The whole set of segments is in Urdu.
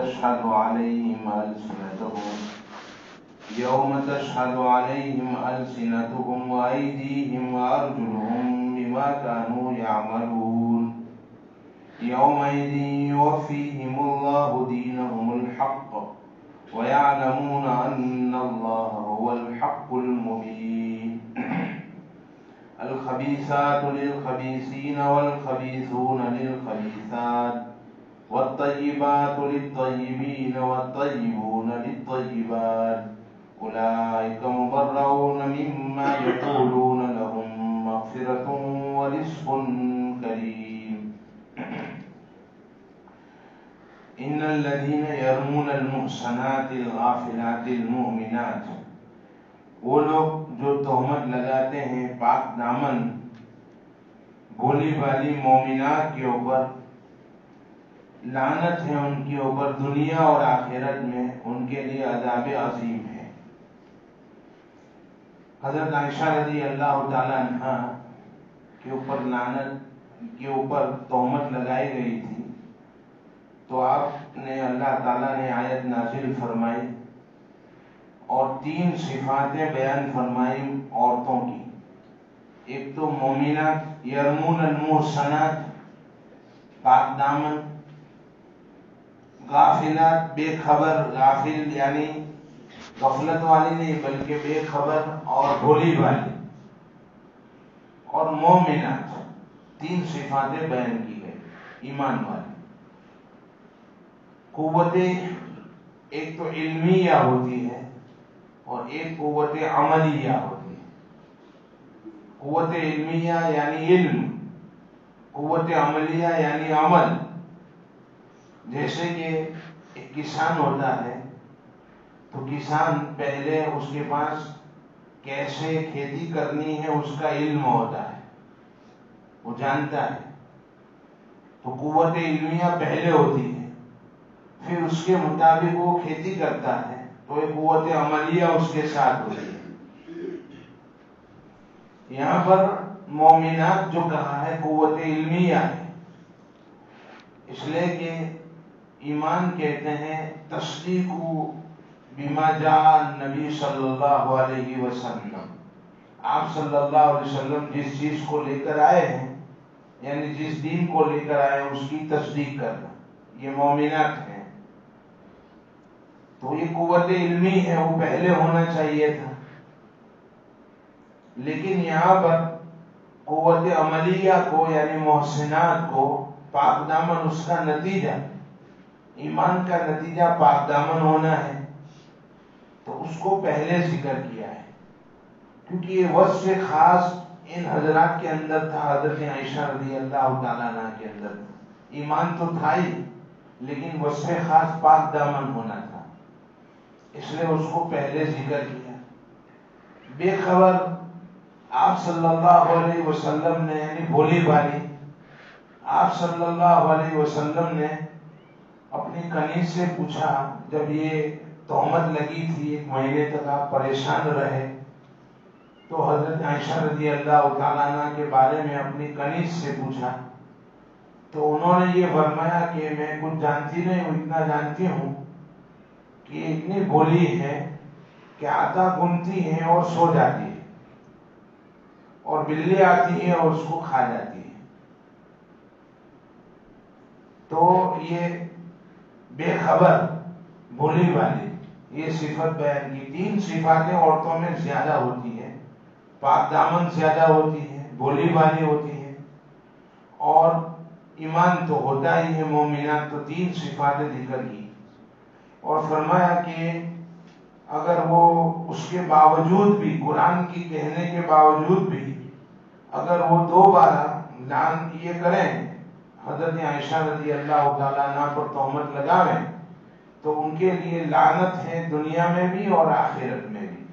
تشهد عليهم ألسنتهم وأيديهم وأرجلهم بما كانوا يعملون يومئذ يوفيهم الله دينهم الحق ويعلمون أن الله هو الحق المبين الخبيثات للخبيثين والخبيثون للخبيثات والطيبات للطيبين والطيبون للطيبات أولئك مبرؤون مما يقولون لهم مغفرة ورزق كريم إن الذين يرمون المحصنات الغافلات المؤمنات، وہ لوگ جو تہمت لگاتے ہیں پاک دامن بھولی والی مومنات کے اوپر، لعنت ہے ان کے اوپر دنیا اور آخرت میں، ان کے لیے عذاب عظیم ہے۔ حضرت عائشہ رضی اللہ تعالی عنہ کے اوپر لعنت کے اوپر تہمت لگائی گئی تھی، تو آپ نے اللہ تعالیٰ نے آیت نازل فرمائی اور 3 صفاتیں بیان فرمائی عورتوں کی۔ ایک تو مومنات یرمون المحصنات پاک دامن، غافلات بے خبر، غافل یعنی غفلت والی نہیں بلکہ بے خبر اور بھولی والی، اور مومنات، 3 صفاتیں بیان کی گئی ایمان والی۔ قوتیں ایک تو علمیہ ہوتی ہے اور ایک قوت عملیہ ہوتی ہے۔ قوت علمیہ یعنی علم، قوت عملیہ یعنی عمل۔ جیسے کہ ایک کسان ہوتا ہے تو کسان پہلے اس کے پاس کیسے کھیتی کرنی ہے اس کا علم ہوتا ہے، وہ جانتا ہے، تو قوت علمیہ پہلے ہوتی ہے، پھر اس کے مطابق وہ کھیتی کرتا ہے تو ایک قوت عملیہ اس کے ساتھ ہوتی ہے۔ یہاں پر مومنات جو کہا ہے قوت علمیہ ہے، اس لیے کہ ایمان کہتے ہیں تصدیق بما جاء النبی صلی اللہ علیہ وسلم، آپ صلی اللہ علیہ وسلم جس چیز کو لے کر آئے ہیں، یعنی جس دین کو لے کر آئے ہیں اس کی تصدیق کرنا، یہ مومنات ہیں۔ تو یہ قوت علمی ہے، وہ پہلے ہونا چاہیے تھا، لیکن یہاں پر قوت عملیہ کو یعنی محسنات کو، پاک دامن اس کا نتیجہ، ایمان کا نتیجہ پاک دامن ہونا ہے، تو اس کو پہلے ذکر کیا ہے، کیونکہ یہ وصف خاص ان حضرات کے اندر تھا، حضرت عائشہ رضی اللہ تعالیٰ عنہ کے اندر تھا۔ ایمان تو تھا ہی لیکن وصف خاص پاک دامن ہونا تھا، اس لیے اس کو پہلے ذکر کیا۔ بے خبر آپ صلی اللہ علیہ وسلم نے، یعنی بھولی بھالی، آپ صلی اللہ علیہ وسلم نے اپنی کنیز سے پوچھا، جب یہ تہمت لگی تھی 1 مہینے تک آپ پریشان رہے، تو حضرت عائشہ رضی اللہ تعالیٰ عنہ کے بارے میں اپنی کنیز سے پوچھا، تو انہوں نے یہ فرمایا کہ میں کچھ جانتی نہیں ہوں، اتنا جانتی ہوں کہ اتنی بھولی ہے کہ آٹا گنتی ہے اور سو جاتی ہے، اور بلی آتی ہے اور اس کو کھا جاتی ہے۔ تو یہ بے خبر بھولی والی یہ صفت بیان کی۔ 3 صفاتیں عورتوں میں زیادہ ہوتی ہے، پاک دامن زیادہ ہوتی ہے، بھولی والی ہوتی ہے، اور ایمان تو ہوتا ہی ہے مومنات، تو 3 صفاتیں ذکر کی، اور فرمایا کہ اگر وہ اس کے باوجود بھی، قرآن کی کہنے کے باوجود بھی، اگر وہ دوبارہ لعن یہ کریں، حضرت عائشہ رضی اللہ تعالیٰ عنہ پر تہمت لگاویں، تو ان کے لیے لعنت ہے دنیا میں بھی اور آخرت میں بھی۔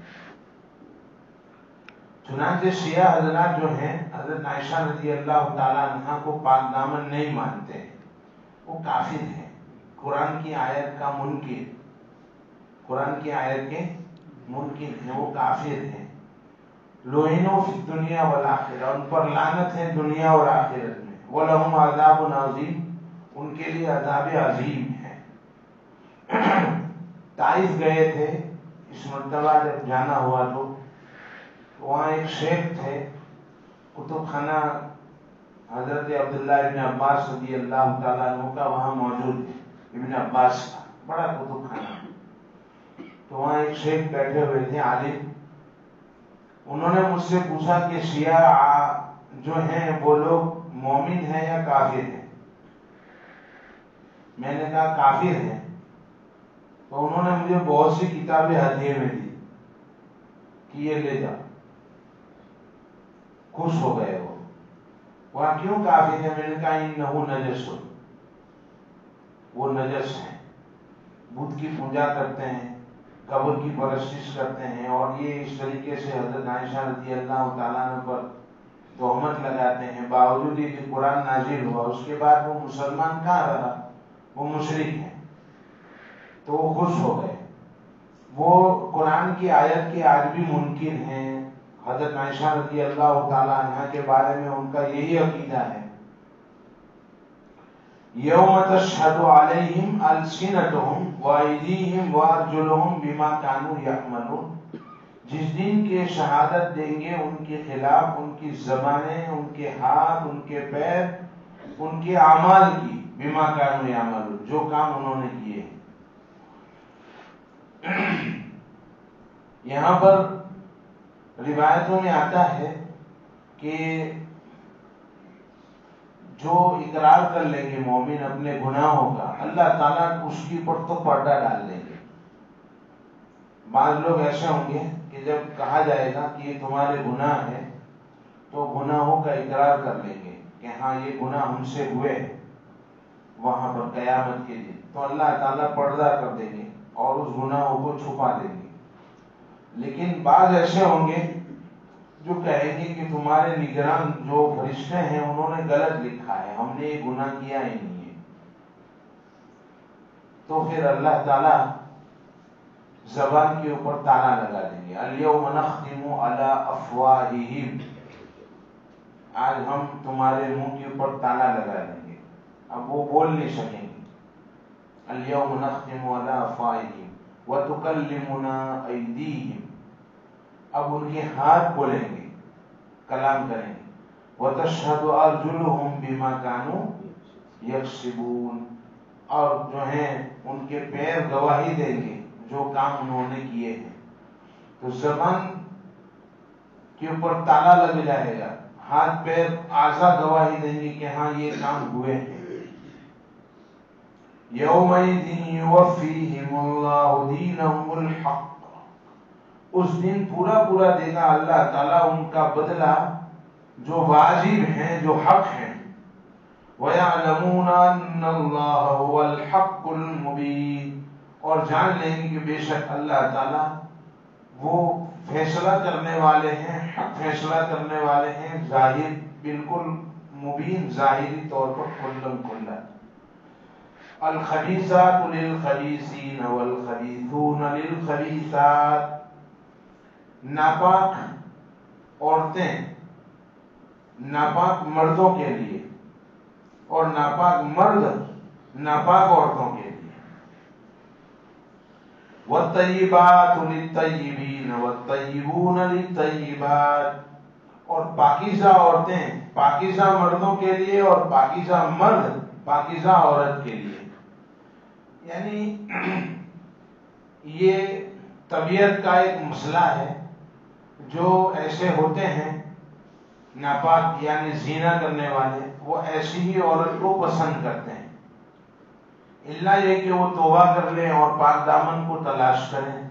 چنانچہ شیعہ حضرات جو ہیں حضرت عائشہ رضی اللہ تعالیٰ عنہ کو پاک دامن نہیں مانتے، وہ کافر ہیں، قرآن کی آیت کا منکر، قرآن کی آیت کے منکر ہیں، وہ کافر ہیں۔ لعنوا فی الدنیا والآخرہ، ان پر لعنت ہے دنیا اور آخرت میں۔ وَلَهُمْ عَذَابٌ عَظِيمٌ، ان کے لیے عذاب عظیم ہے۔ طائف گئے تھے اس مرتبہ جب جانا ہوا تو وہاں ایک شیخ تھے، کتب خانہ حضرت عبداللہ ابن عباس رضی اللہ تعالیٰ عنہ کا وہاں موجود ہے، ابن عباس کا بڑا کتب خانہ، تو وہاں ایک شیخ بیٹھے ہوئے تھے عالم، انہوں نے مجھ سے پوچھا کہ شیعہ جو ہیں وہ لوگ مومن ہیں یا کافر ہیں؟ میں نے کہا کافر ہیں، تو انہوں نے مجھے بہت سی کتابیں ہدیے میں دی کہ یہ لے جاؤ، خوش ہو گئے وہ۔ وہاں کیوں کافر ہے؟ میں نے کہا انہو نجس، وہ نجس ہیں، بت کی پوجا کرتے ہیں، قبر کی پرستش کرتے ہیں، اور یہ اس طریقے سے حضرت عائشہ رضی اللہ تعالیٰ عنہ پر تہمت لگاتے ہیں، باوجود یہ کہ قرآن نازل ہوا اس کے بعد وہ مسلمان کہاں رہا، وہ مشرک ہے۔ تو وہ خوش ہو گئے، وہ قرآن کی آیت کے آج بھی منکر ہیں، حضرت عائشہ رضی اللہ تعالیٰ عنہ کے بارے میں ان کا یہی عقیدہ ہے۔ یوم تشہد علیہم السنتہم وایدیہم وارجلہم بما کانوا یعملون، جس دن کے شہادت دیں گے ان کے خلاف ان کی زبانیں، ان کے ہاتھ، ان کے پیر، ان کے اعمال کی، بما کانوا یعملون، جو کام انہوں نے کیے۔ یہاں پر روایتوں میں آتا ہے کہ جو اقرار کر لیں گے مومن اپنے گناہوں کا، اللہ تعالیٰ اس کی پر تو پردہ ڈال دیں گے۔ بعض لوگ ایسے ہوں گے کہ جب کہا جائے گا کہ یہ تمہارے گناہ ہے تو گناہوں کا اقرار کر لیں گے کہ ہاں یہ گناہ ہم سے ہوئے، وہاں پر قیامت کے دن تو اللہ تعالیٰ پردہ کر دیں گے اور اس گناہوں کو چھپا دیں گے۔ لیکن بعض ایسے ہوں گے جو کہیں گے کہ تمہارے نگران جو فرشتے ہیں انہوں نے غلط لکھا ہے، ہم نے یہ گناہ کیا ہی نہیں ہے۔ تو پھر اللہ تعالیٰ زبان کے اوپر تالا لگا دیں گے، الیوم نختم علی افواہہم، آج ہم تمہارے منہ کے اوپر تالا لگا دیں گے، اب وہ بول نہیں سکیں گے۔ الیوم نختم علی افواہہم وتکلمنا ایدیہم، اب ان کے ہاتھ بولیں گے، کلام کریں گے۔ وتشہد ارجلہم بما کانوا یکسبون، اور جو ہیں ان کے پیر گواہی دیں گے جو کام انہوں نے کیے ہیں۔ تو زبان کے اوپر تالا لگ جائے گا، ہاتھ پیر اعضاء گواہی دیں گے کہ ہاں یہ کام ہوئے ہیں۔ یومئذ یوفیہم اللہ دینہم الحق، اس دن پورا پورا دے گا اللہ تعالیٰ ان کا بدلہ جو واجب ہیں، جو حق ہیں۔ وَيَعْلَمُونَ أَنَّ اللَّهَ هُوَ الْحَقُّ الْمُبِينُ، اور جان لیں گے کہ بے شک اللہ تعالیٰ وہ فیصلہ کرنے والے ہیں، حق فیصلہ کرنے والے ہیں، ظاہر بالکل مبین، ظاہری طور پر کھلم کھلا۔ الخبیثات للخبیثین والخبیثون للخبیثات، ناپاک عورتیں ناپاک مردوں کے لیے اور ناپاک مرد ناپاک عورتوں کے لیے۔ والطیبات للطیبین والطیبون للطیبات، اور پاکیزہ عورتیں پاکیزہ مردوں کے لیے اور پاکیزہ مرد پاکیزہ عورت کے لیے۔ یعنی یہ طبیعت کا ایک مسئلہ ہے، جو ایسے ہوتے ہیں ناپاک یعنی زنا کرنے والے، وہ ایسی ہی عورت کو پسند کرتے ہیں، اللہ یہ کہ وہ توبہ کر لیں اور پاک دامن کو تلاش کریں۔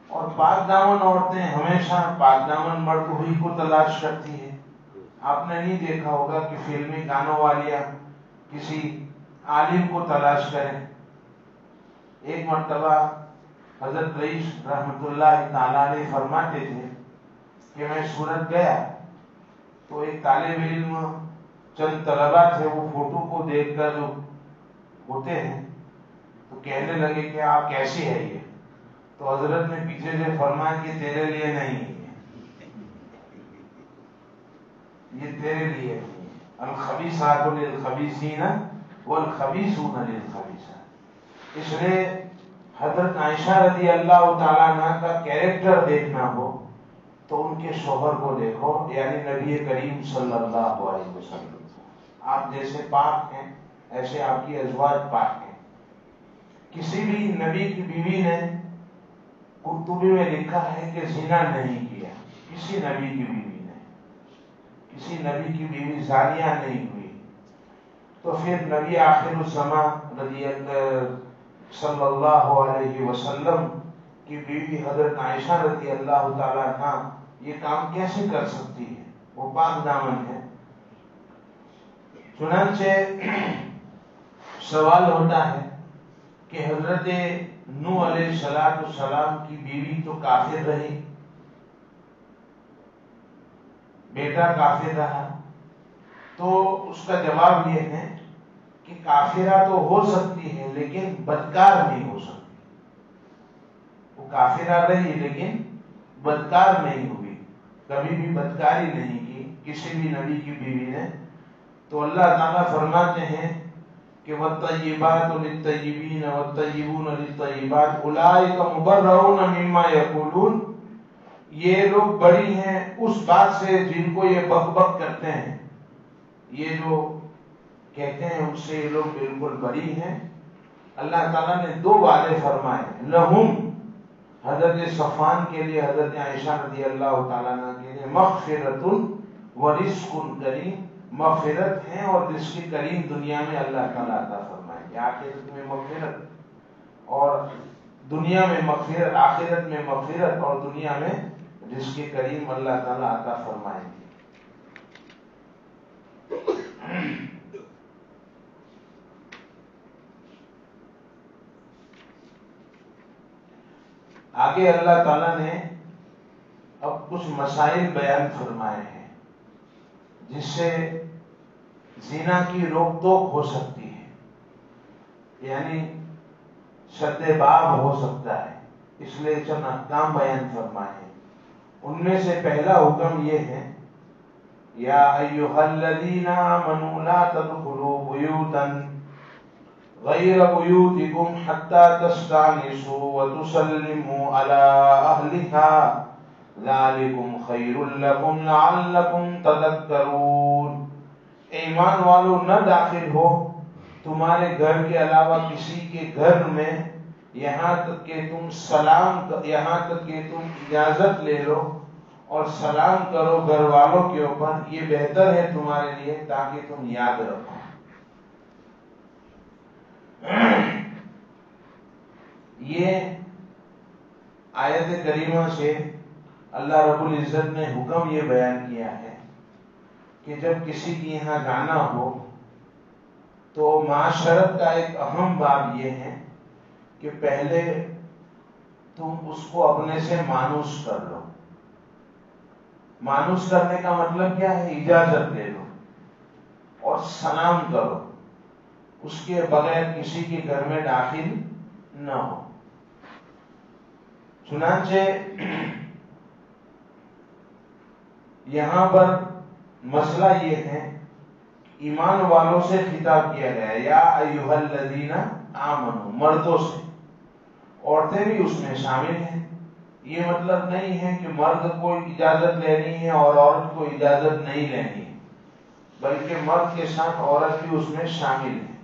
اور پاک دامن عورتیں ہمیشہ پاک دامن مرد ہوئی کو تلاش کرتی ہیں۔ آپ نے نہیں دیکھا ہوگا کہ فلمی گانوں والیاں کسی عالم کو تلاش کریں۔ ایک مرتبہ حضرت رئیس رحمت اللہ تعالیٰ علیہ فرماتے تھے کہ میں سورت گیا تو ایک طالب علم، چند طلبہ تھے، وہ فوٹو کو دیکھ کر جو ہوتے ہیں تو کہنے لگے کہ آپ کیسی ہے یہ؟ تو حضرت نے پیچھے سے فرمایا کہ تیرے لیے نہیں ہے، یہ تیرے لیے نہیں ہے۔ الخبیثات للخبیثین والخبیثون للخبیثات، اس لیے حضرت عائشہ رضی اللہ تعالیٰ عنہ کا کیریکٹر دیکھنا ہو تو ان کے شوہر کو دیکھو، یعنی نبی کریم صلی اللہ علیہ وسلم. آپ جیسے پاک ہیں ایسے آپ کی ازواج پاک ہیں. کسی بھی نبی کی بیوی نے قرطبی میں لکھا ہے کہ زنا نہیں کیا، کسی نبی کی بیوی نے، کسی نبی کی بیوی زانیہ نہیں ہوئی. تو پھر نبی آخر الزمان صلی اللہ علیہ وسلم کی بیوی حضرت عائشہ رضی اللہ تعالیٰ عنہ یہ کام کیسے کر سکتی ہے؟ وہ پاک دامن ہے. چنانچہ سوال ہوتا ہے کہ حضرت نوح علیہ السلام کی بیوی تو کافر رہی، بیٹا کافر رہا، تو اس کا جواب یہ ہے کہ کافرہ تو ہو سکتی ہے لیکن بدکار نہیں ہو سکتی. وہ کافرہ رہی لیکن بدکار نہیں ہوئی، کبھی بھی بدکاری نہیں کی کسی بھی نبی کی بیوی نے. تو اللہ تعالیٰ فرماتے ہیں کہ وَالطَّيِّبَاتُ لِلطَّيِّبِينَ وَالطَّيِّبُونَ لِلطَّيِّبَاتِ أُولَٰئِكَ مُبَرَّؤُونَ مِمَّا يَقُولُونَ. یہ لوگ بری ہیں اس بات سے جن کو یہ بک بک کرتے ہیں، یہ جو کہتے ہیں ان سے یہ لوگ بالکل بری ہیں. اللہ تعالیٰ نے دو وعدے فرمائے لہم، حضرت صفوان کے لیے، حضرت عائشہ رضی اللہ تعالیٰ عنہ کے لیے، مغفرۃ ورزق کریم، مغفرت ہے اور رزق کریم دنیا میں اللہ تعالیٰ عطا فرمائیں گے. آخرت میں مغفرت اور دنیا میں مغفرت، آخرت میں مغفرت اور دنیا میں رزق کریم اللہ تعالیٰ عطا فرمائیں گے. آگے اللہ تعالیٰ نے اب کچھ مسائل بیان فرمائے ہیں جس سے زنا کی روک ٹوک ہو سکتی ہے، یعنی شد باب ہو سکتا ہے. اس لیے چند احکام بیان فرمائے ہیں. ان میں سے پہلا حکم یہ ہے یا ایھا الذین آمنوا لا تدخلوا بیوتا غیر بیوتکم حتی تستأنسوا وتسلموا علی اہلها ذالکم خیر لکم لعلکم تذکرون. ایمان والو نہ داخل ہو تمہارے گھر کے علاوہ کسی کے گھر میں یہاں تک کہ تم اجازت لے لو اور سلام کرو گھر والوں کے اوپر. یہ بہتر ہے تمہارے لیے تاکہ تم یاد رکھو. یہ آیت کریمہ سے اللہ رب العزت نے حکم یہ بیان کیا ہے کہ جب کسی کے یہاں جانا ہو تو معاشرت کا ایک اہم باب یہ ہے کہ پہلے تم اس کو اپنے سے مانوس کر لو. مانوس کرنے کا مطلب کیا ہے؟ اجازت لے لو اور سلام کرو، اس کے بغیر کسی کے گھر میں داخل نہ ہو. چنانچہ یہاں پر مسئلہ یہ ہے ایمان والوں سے خطاب کیا گیا یا ایھا الذین آمنوا، مردوں سے. عورتیں بھی اس میں شامل ہیں. یہ مطلب نہیں ہے کہ مرد کو اجازت لینی ہے اور عورت کو اجازت نہیں لینی ہے، بلکہ مرد کے ساتھ عورت بھی اس میں شامل ہے.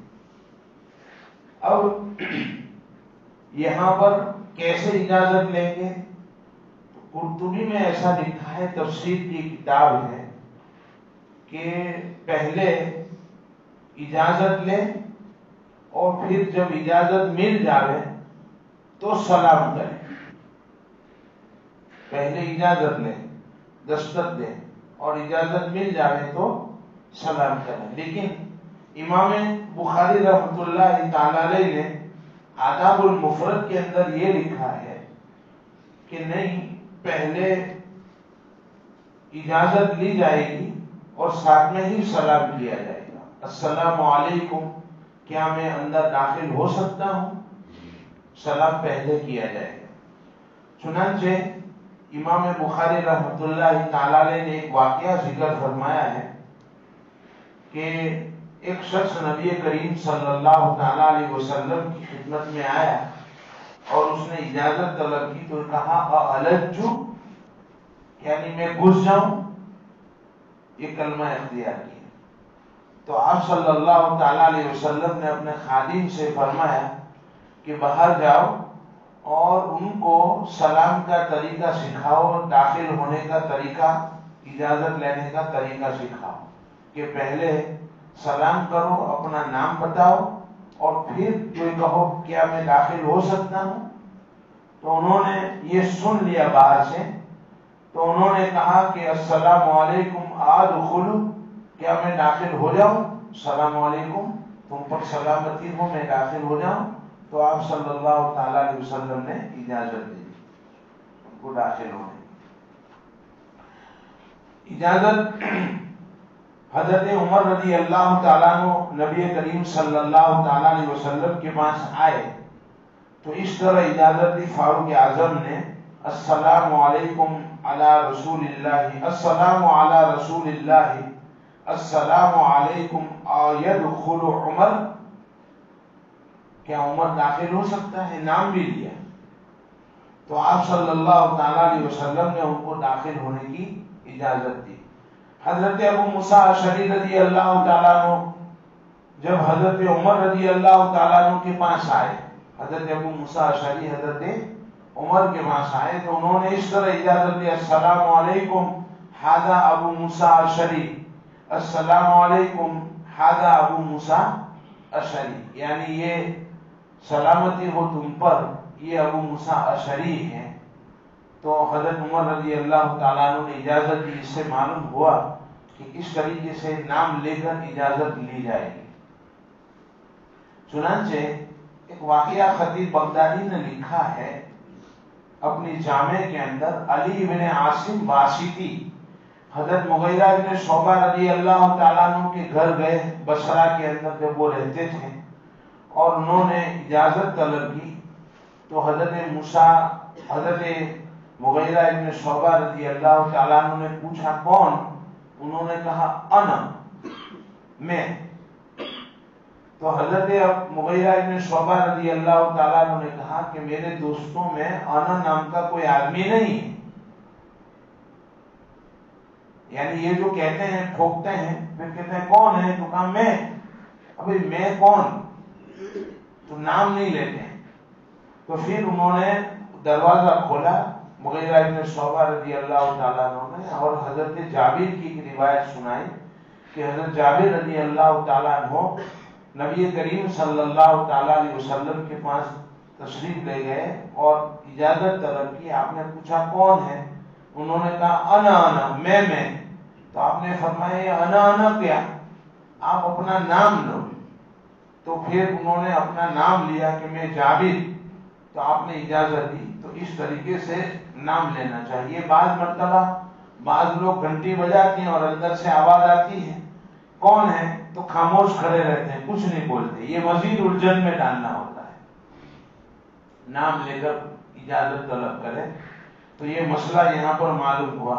اب یہاں پر کیسے اجازت لیں گے؟ قرطبی میں ایسا لکھا ہے، تفسیر کی کتاب ہے، کہ پہلے اجازت لیں اور پھر جب اجازت مل جائے تو سلام کریں. پہلے اجازت لیں، دستک دیں اور اجازت مل جائے تو سلام کریں. لیکن امام بخاری رحمۃ اللہ تعالی علیہ نے آداب المفرد کے اندر یہ لکھا ہے کہ نہیں، پہلے اجازت لی جائے گی اور ساتھ میں ہی سلام کیا جائے گا. السلام علیکم، کیا میں اندر داخل ہو سکتا ہوں؟ سلام پہلے کیا جائے گا. چنانچہ امام بخاری رحمۃ اللہ تعالی علیہ نے ایک واقعہ ذکر فرمایا ہے کہ ایک شخص نبی کریم صلی اللہ تعالی علیہ وسلم کی خدمت میں آیا اور اس نے اجازت طلب کی تو کہا الجو، یعنی میں گھس جاؤں، یہ کلمہ اختیار کیا۔ تو آپ صلی اللہ تعالی علیہ وسلم نے اپنے خادم سے فرمایا کہ باہر جاؤ اور ان کو سلام کا طریقہ سکھاؤ، داخل ہونے کا طریقہ، اجازت لینے کا طریقہ سکھاؤ، کہ پہلے سلام کرو، اپنا نام بتاؤ اور پھر جو کہو کیا میں داخل ہو سکتا ہوں۔ تو انہوں نے یہ سن لیا باہر سے، تو انہوں نے کہا کہ السلام علیکم ادخل، کیا میں داخل ہو جاؤں؟ السلام علیکم، تم پر سلامتی ہو، میں داخل ہو جاؤں؟ تو آپ صلی اللہ تعالی علیہ وسلم نے اجازت دی ان کو داخل ہونے۔ اجازت حضرت عمر رضی اللہ تعالیٰ عنہ نبی کریم صلی اللہ تعالیٰ علیہ وسلم کے پاس آئے تو اس طرح اجازت دی فاروق اعظم نے، السلام علیکم علی رسول اللہ، السلام علی رسول اللہ، السلام علیکم یدخل عمر، کیا عمر داخل ہو سکتا ہے؟ نام بھی لیا۔ تو آپ صلی اللہ تعالیٰ علیہ وسلم نے ان کو داخل ہونے کی اجازت دی۔ حضرت ابو موسیٰ اشعری رضی اللہ تعالیٰ عنہ جب حضرت عمر رضی اللہ تعالیٰ عنہ کے پاس آئے، حضرت ابو موسیٰ اشعری حضرت عمر کے پاس آئے تو انہوں نے اس طرح اجازت دی، السلام علیکم ھذا ابو موسیٰ اشعری، السلام علیکم ھذا ابو موسیٰ اشعری، یعنی یہ سلامتی ہو تم پر، یہ ابو موسیٰ اشعری ہیں۔ تو حضرت عمر رضی اللہ تعالیٰ عنہ نے اجازت دی، اس سے معلوم ہوا کہ اس طریقے سے نام لے کر اجازت لی جائے گی۔ چنانچہ ایک واقعہ خطیب بغدادی نے لکھا ہے اپنی جامع کے اندر، علی بن عاصم واسطی حضرت مغیرہ بن شعبہ رضی اللہ تعالیٰ عنہ کے گھر گئے بصرہ کے اندر جب وہ رہتے تھے، اور انہوں نے اجازت طلب کی تو حضرت مغیرہ ابن شعبہ رضی اللہ تعالیٰ عنہ نے پوچھا کون؟ انہوں نے کہا انا، میں۔ تو حضرت مغیرہ ابن شعبہ رضی اللہ تعالیٰ عنہ نے کہا کہ میرے دوستوں میں انا نام کا کوئی آدمی نہیں ہے، یعنی یہ جو کہتے ہیں ٹھوکتے ہیں، پھر کہتے ہیں کون ہے؟ تو کہا میں۔ ابھی میں کون؟ تو نام نہیں لیتے ہیں۔ تو پھر انہوں نے دروازہ کھولا مغیرہ ابن شعبہ رضی اللہ تعالیٰ عنہ نے، اور حضرت جابر کی ایک روایت سنائی کہ حضرت جابر رضی اللہ تعالیٰ عنہ نبی کریم صلی اللہ تعالیٰ علیہ وسلم کے پاس تشریف لے گئے اور اجازت طلب کی۔ آپ نے پوچھا کون ہے؟ انہوں نے کہا انا، میں۔ تو آپ نے فرمایا یہ انا کیا؟ آپ اپنا نام لو۔ تو پھر انہوں نے اپنا نام لیا کہ میں جابر، تو آپ نے اجازت دی۔ تو اس طریقے سے نام لینا چاہیے۔ بعض مرتبہ بعض لوگ گھنٹی بجاتے ہیں اور اندر سے آواز آتی ہے کون ہے، تو خاموش کھڑے رہتے ہیں، کچھ نہیں بولتے، یہ مزید الجھن میں ڈالنا ہوتا ہے۔ نام لے کر اجازت طلب کرے تو یہ مسئلہ یہاں پر معلوم ہوا۔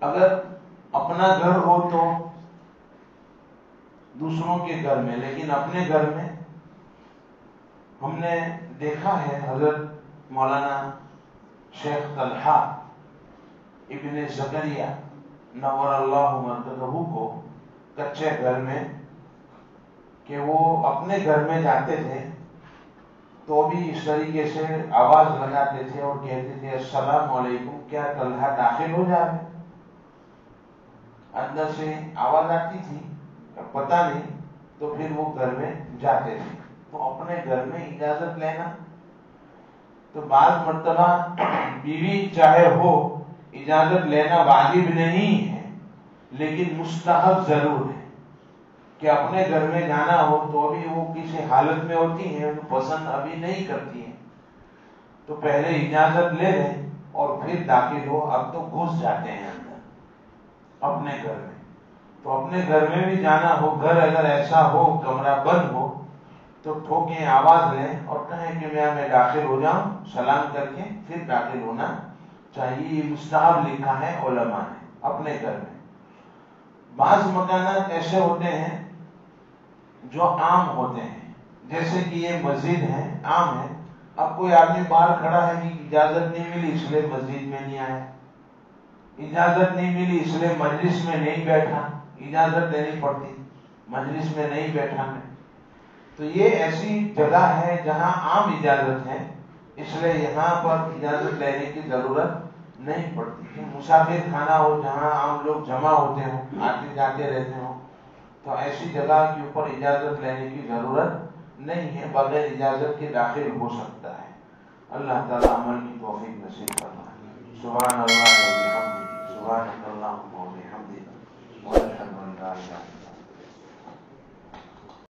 اگر اپنا گھر ہو تو دوسروں کے گھر میں، لیکن اپنے گھر میں ہم نے دیکھا ہے حضرت مولانا شیخ طلحہ ابن زکریا نور اللہ مرکزہ کو کچے گھر میں، کہ وہ اپنے گھر میں جاتے تھے تو بھی اس طریقے سے آواز لگاتے تھے اور کہتے تھے السلام علیکم، کیا طلحہ داخل ہو جائے؟ اندر سے آواز آتی تھی، پتہ نہیں، تو پھر وہ گھر میں جاتے تھے۔ تو اپنے گھر میں اجازت لینا، تو بعض مرتبہ بیوی چاہے ہو اجازت لینا واجب نہیں ہے لیکن مستحب ضرور ہے، کہ اپنے گھر میں جانا ہو تو ابھی وہ کسی حالت میں ہوتی ہیں، پسند ابھی نہیں کرتی ہیں، تو پہلے اجازت لے لیں اور پھر داخل ہو۔ اب تو گھس جاتے ہیں اندر اپنے گھر میں، تو اپنے گھر میں بھی جانا ہو، گھر اگر ایسا ہو کمرہ بند ہو تو ٹھوکیں، آواز لیں اور کہیں کہ میں داخل ہو جاؤں، سلام کر کے پھر داخل ہونا چاہیے۔ یہ مستحب لکھا ہے علماء نے اپنے گھر میں۔ بعض مکانات ایسے ہوتے ہیں جو عام ہوتے ہیں، جیسے کہ یہ مسجد ہے، عام ہے، اب کوئی آدمی باہر کھڑا ہے کہ اجازت نہیں ملی اس لیے مسجد میں نہیں آیا، اجازت نہیں ملی اس لیے مجلس میں نہیں بیٹھا، اجازت لینی پڑتی، مجلس میں نہیں بیٹھا میں، تو یہ ایسی جگہ ہے جہاں عام اجازت ہے، اس لیے یہاں پر اجازت لینے کی ضرورت نہیں پڑتی۔ مسافر خانہ ہو جہاں عام لوگ جمع ہوتے ہوں، آتے جاتے رہتے ہوں، تو ایسی جگہ کے اوپر اجازت لینے کی ضرورت نہیں ہے، بغیر اجازت کے داخل ہو سکتا ہے۔ اللہ تعالیٰ عمل کی توفیق نصیب فرمائے۔ سبحان اللہ و بحمدہ، سبحانک اللہم و بحمدک، واشہد ان لا الہ الا انت۔